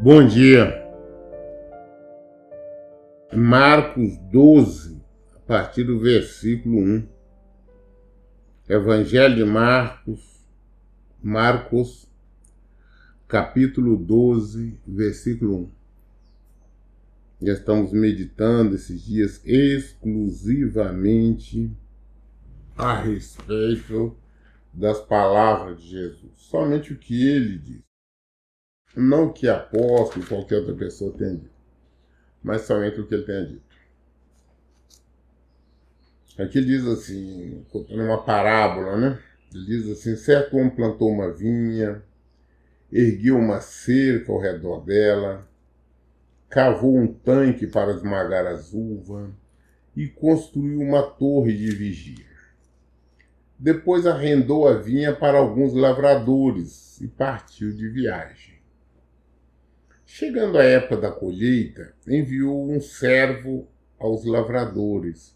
Bom dia. Marcos 12, a partir do versículo 1. Evangelho de Marcos, capítulo 12, versículo 1. Já estamos meditando esses dias exclusivamente a respeito das palavras de Jesus. Somente o que ele diz. Não o que apóstolo, qualquer outra pessoa tenha dito, mas somente o que ele tenha dito. Aqui ele diz assim, numa parábola, né? Ele diz assim: certo homem plantou uma vinha, ergueu uma cerca ao redor dela, cavou um tanque para esmagar as uvas e construiu uma torre de vigia. Depois arrendou a vinha para alguns lavradores e partiu de viagem. Chegando a época da colheita, enviou um servo aos lavradores,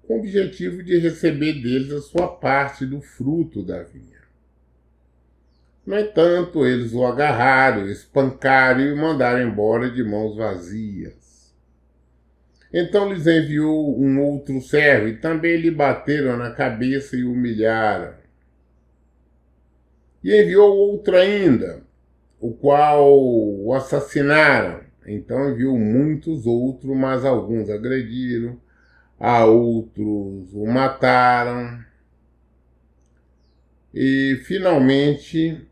com o objetivo de receber deles a sua parte do fruto da vinha. No entanto, eles o agarraram, espancaram e o mandaram embora de mãos vazias. Então lhes enviou um outro servo e também lhe bateram na cabeça e o humilharam. E enviou outro ainda, o qual o assassinaram. Então enviou muitos outros, mas alguns agrediram, a outros o mataram. E finalmente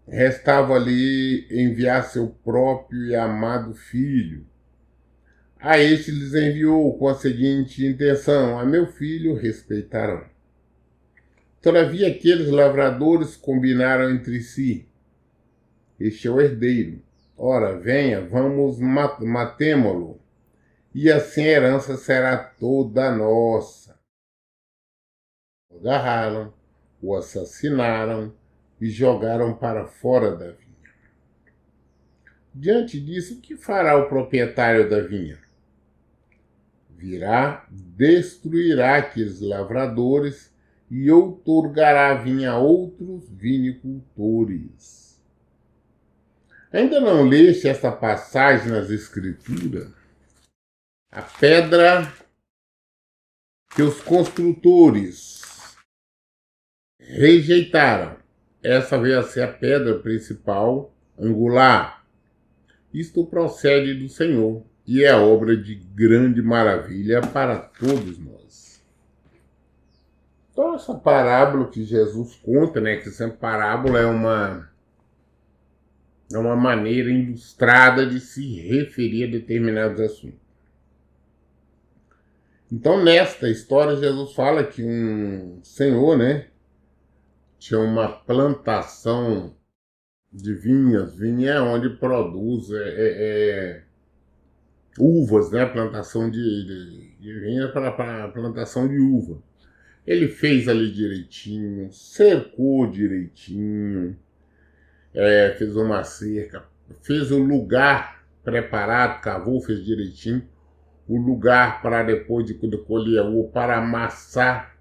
restava ali enviar seu próprio e amado filho. A este lhes enviou com a seguinte intenção: a meu filho respeitarão. Todavia aqueles lavradores combinaram entre si: este é o herdeiro. Ora, venha, vamos matemo-lo, e assim a herança será toda nossa. O agarraram, o assassinaram e jogaram para fora da vinha. Diante disso, o que fará o proprietário da vinha? Virá, destruirá aqueles lavradores e outorgará a vinha a outros vinicultores. Ainda não leste esta passagem nas Escrituras? A pedra que os construtores rejeitaram, essa veio a ser a pedra principal, angular. Isto procede do Senhor e é obra de grande maravilha para todos nós. Então essa parábola que Jesus conta, né, que sempre parábola é uma maneira ilustrada de se referir a determinados assuntos. Então, nesta história, Jesus fala que um senhor, né, tinha uma plantação de vinhas. Vinha é onde produz uvas, né, plantação de vinha para plantação de uva. Ele fez ali direitinho, cercou direitinho, fez uma cerca, fez o lugar preparado, cavou, fez direitinho, o lugar para depois de colher a uva, para amassar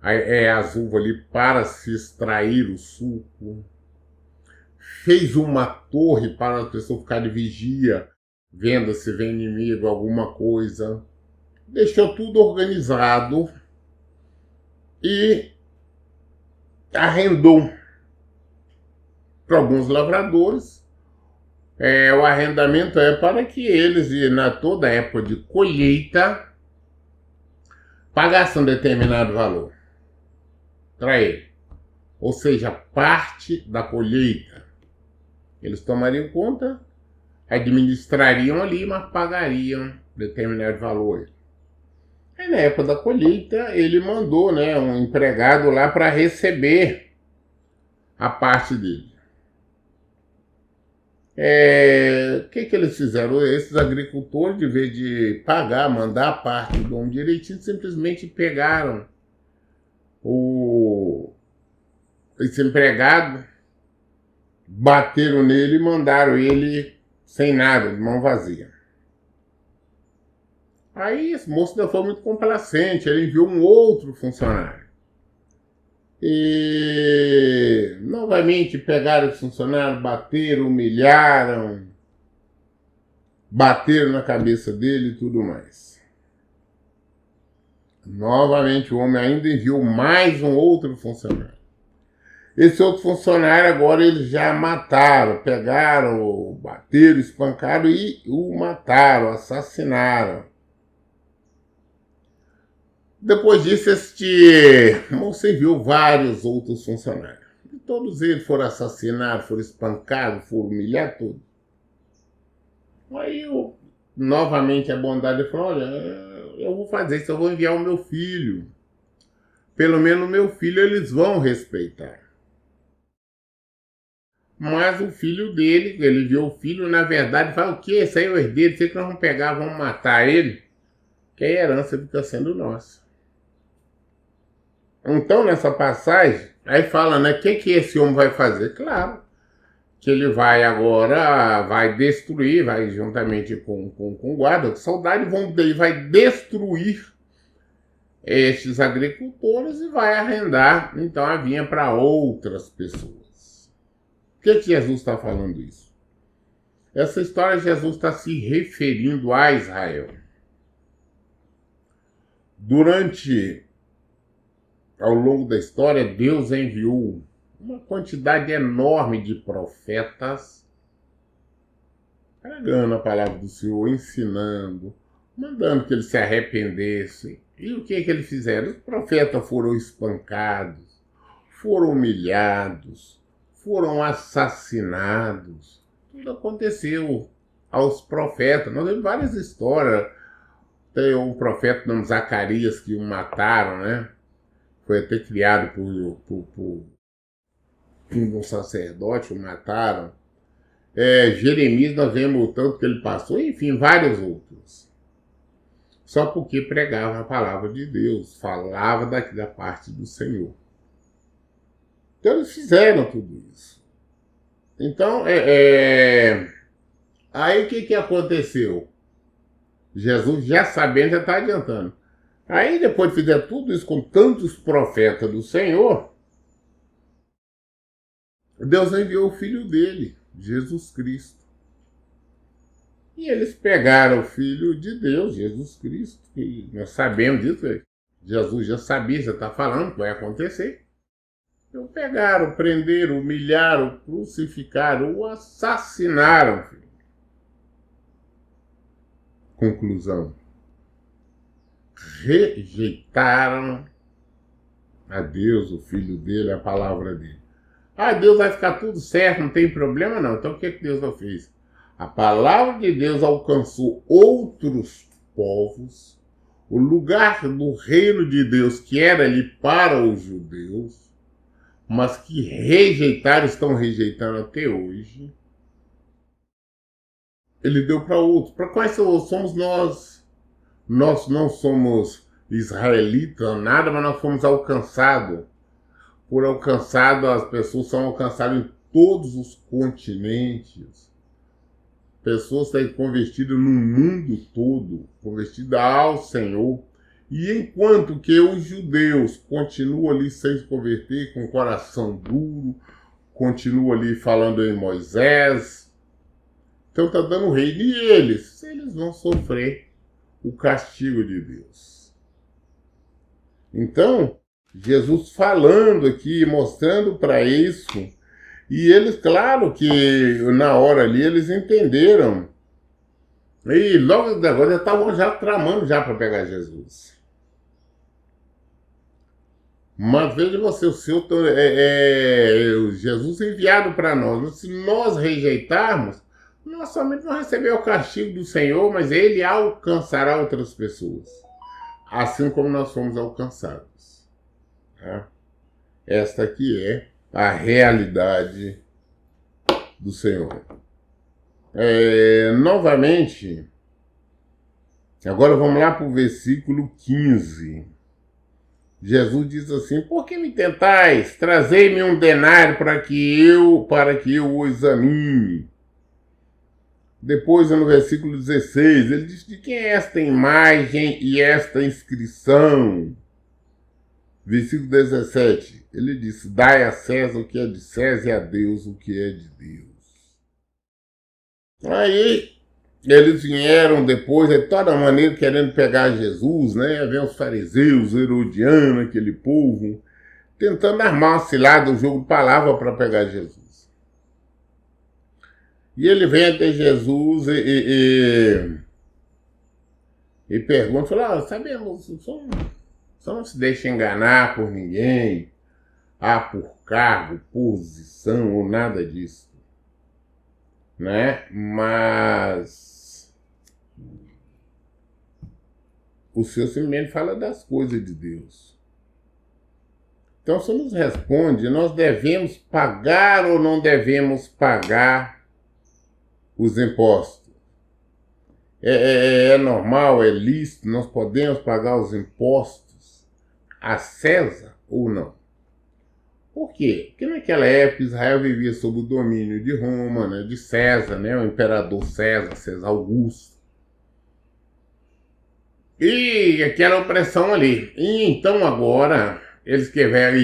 as uvas ali, para se extrair o suco. Fez uma torre para as pessoas ficarem de vigia, vendo se vem inimigo, alguma coisa. Deixou tudo organizado e arrendou para alguns lavradores. O arrendamento é para que eles, na toda época de colheita, pagassem um determinado valor para ele. Ou seja, parte da colheita. Eles tomariam conta, administrariam ali, mas pagariam determinado valor. Aí na época da colheita, ele mandou, né, um empregado lá para receber a parte dele. O que eles fizeram? Esses agricultores, de vez de pagar, mandar a parte do homem direitinho, simplesmente pegaram esse empregado, bateram nele e mandaram ele sem nada, de mão vazia. Aí esse moço não foi muito complacente, ele enviou um outro funcionário. E novamente pegaram o funcionário, bateram, humilharam, bateram na cabeça dele e tudo mais. Novamente o homem ainda enviou mais um outro funcionário. Esse outro funcionário agora eles já mataram, pegaram, bateram, espancaram e o mataram, assassinaram. Depois disso, este moço enviou vários outros funcionários. E todos eles foram assassinados, foram espancados, foram humilhados, tudo. Aí novamente a bondade falou, olha, eu vou fazer isso, eu vou enviar o meu filho. Pelo menos o meu filho eles vão respeitar. Mas o filho dele, ele viu o filho, na verdade, fala, o quê? Esse aí é o herdeiro, sei que nós vamos pegar, vamos matar ele, que a herança fica sendo nossa. Então, nessa passagem, aí fala, né, o que esse homem vai fazer? Claro, que ele vai agora, vai destruir, vai juntamente com o guarda, soldados, ele vai destruir estes agricultores e vai arrendar, então, a vinha para outras pessoas. Por que Jesus está falando isso? Essa história, Jesus está se referindo a Israel. Ao longo da história, Deus enviou uma quantidade enorme de profetas pregando a palavra do Senhor, ensinando, mandando que eles se arrependessem. E o que eles fizeram? Os profetas foram espancados, foram humilhados, foram assassinados. Tudo aconteceu aos profetas. Nós temos várias histórias. Tem um profeta nome Zacarias que o mataram, né? Foi até criado por um sacerdote, o mataram. Jeremias, nós vemos o tanto que ele passou, enfim, vários outros. Só porque pregava a palavra de Deus, falava da parte do Senhor. Então eles fizeram tudo isso. Então, aí o que aconteceu? Jesus, já sabendo, já está adiantando. Aí depois de fizer tudo isso com tantos profetas do Senhor, Deus enviou o Filho dele, Jesus Cristo. E eles pegaram o Filho de Deus, Jesus Cristo, e nós sabemos disso, Jesus já sabia, já está falando que vai acontecer. Então pegaram, prenderam, humilharam, crucificaram, o assassinaram. Conclusão. Rejeitaram a Deus, o Filho dele, a palavra dele. Deus vai ficar tudo certo, não tem problema não. Então o que Deus não fez? A palavra de Deus alcançou outros povos, o lugar do reino de Deus que era ali para os judeus, mas que rejeitaram, estão rejeitando até hoje. Ele deu para outros. Para quais somos nós? Nós não somos israelitas, nada, mas nós fomos alcançados. Por alcançado, as pessoas são alcançadas em todos os continentes. Pessoas têm convertidas no mundo todo, convertidas ao Senhor. E enquanto que os judeus continuam ali sem se converter, com o coração duro, continuam ali falando em Moisés, então está dando reino. E eles vão sofrer o castigo de Deus. Então, Jesus falando aqui, mostrando para isso, e eles, claro que na hora ali, eles entenderam. E logo agora já estavam já tramando já para pegar Jesus. Mas veja você, o seu Jesus enviado para nós. Se nós rejeitarmos, nós somente vamos receber o castigo do Senhor, mas ele alcançará outras pessoas, assim como nós fomos alcançados. Tá? Esta aqui é a realidade do Senhor. Novamente, agora vamos lá para o versículo 15. Jesus diz assim: por que me tentais? Trazei-me um denário para que eu o examine. Depois, no versículo 16, ele diz: de quem é esta imagem e esta inscrição? Versículo 17, ele disse: dai a César o que é de César e a Deus o que é de Deus. Aí, eles vieram depois, de toda maneira, querendo pegar Jesus, né? Vem os fariseus, Herodiano, aquele povo, tentando armar uma cilada, um jogo de palavra para pegar Jesus. E ele vem até Jesus e pergunta, fala: sabemos, só não se deixa enganar por ninguém, por cargo, posição ou nada disso, né? Mas o Senhor simplesmente fala das coisas de Deus. Então, o Senhor nos responde: nós devemos pagar ou não devemos pagar os impostos? É normal, é lícito, nós podemos pagar os impostos a César ou não? Por quê? Porque naquela época Israel vivia sob o domínio de Roma, né, de César, né, o imperador César Augusto. E aquela opressão ali. E então agora, eles que vieram,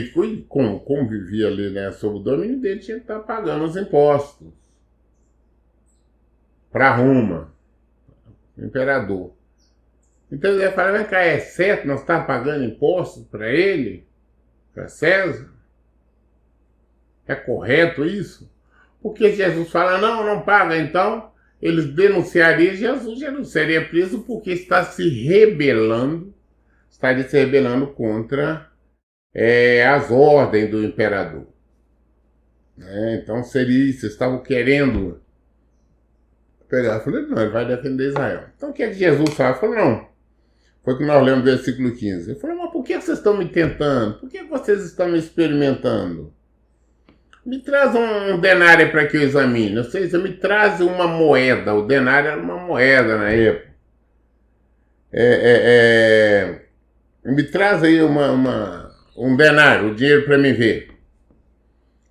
como vivia ali, né, sob o domínio dele, tinha que estar pagando os impostos para Roma, o imperador. Então ele fala: vem cá, é certo nós estar pagando impostos para ele, para César? É correto isso? Porque Jesus fala: não paga, então eles denunciariam Jesus, já não seria preso porque estaria se rebelando contra as ordens do imperador. Então seria isso, estavam querendo pegar. Eu falei: não, ele vai defender Israel. Então o que é que Jesus fala? Ele falou: não. Foi o que nós lemos no versículo 15. Ele falou: mas por que vocês estão me tentando? Por que vocês estão me experimentando? Me traz um denário para que eu examine. Ou seja, me traz uma moeda. O denário era uma moeda na época. Me traz aí um denário, o dinheiro para me ver.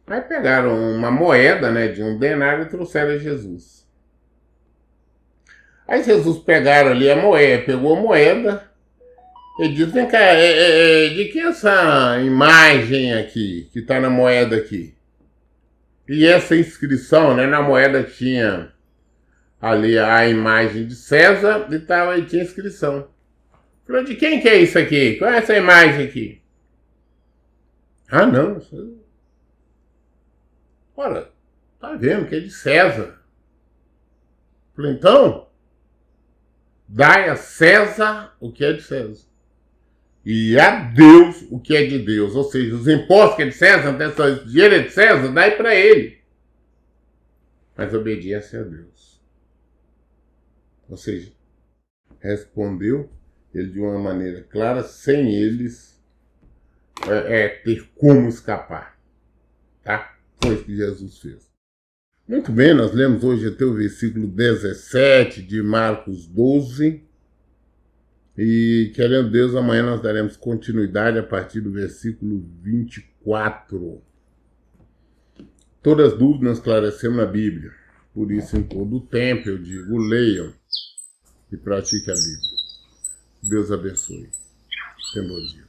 Aí pegaram uma moeda, né, de um denário e trouxeram a Jesus. Aí Jesus pegaram ali a moeda, pegou a moeda e disse: vem cá, de que essa imagem aqui, que está na moeda aqui? E essa inscrição, né, na moeda tinha ali a imagem de César e tinha inscrição. Falou: de quem que é isso aqui? Qual é essa imagem aqui? Não. Olha, tá vendo que é de César. Falei: então, dai a César o que é de César. E a Deus o que é de Deus. Ou seja, os impostos que é de César, o dinheiro é de César, dai para ele. Mas obediência a Deus. Ou seja, respondeu ele de uma maneira clara, sem eles ter como escapar. Tá? Foi isso que Jesus fez. Muito bem, nós lemos hoje até o versículo 17 de Marcos 12. E, querendo Deus, amanhã nós daremos continuidade a partir do versículo 24. Todas as dúvidas nós esclarecemos na Bíblia. Por isso, em todo o tempo, eu digo: leiam e pratiquem a Bíblia. Deus abençoe. Tenha bom dia.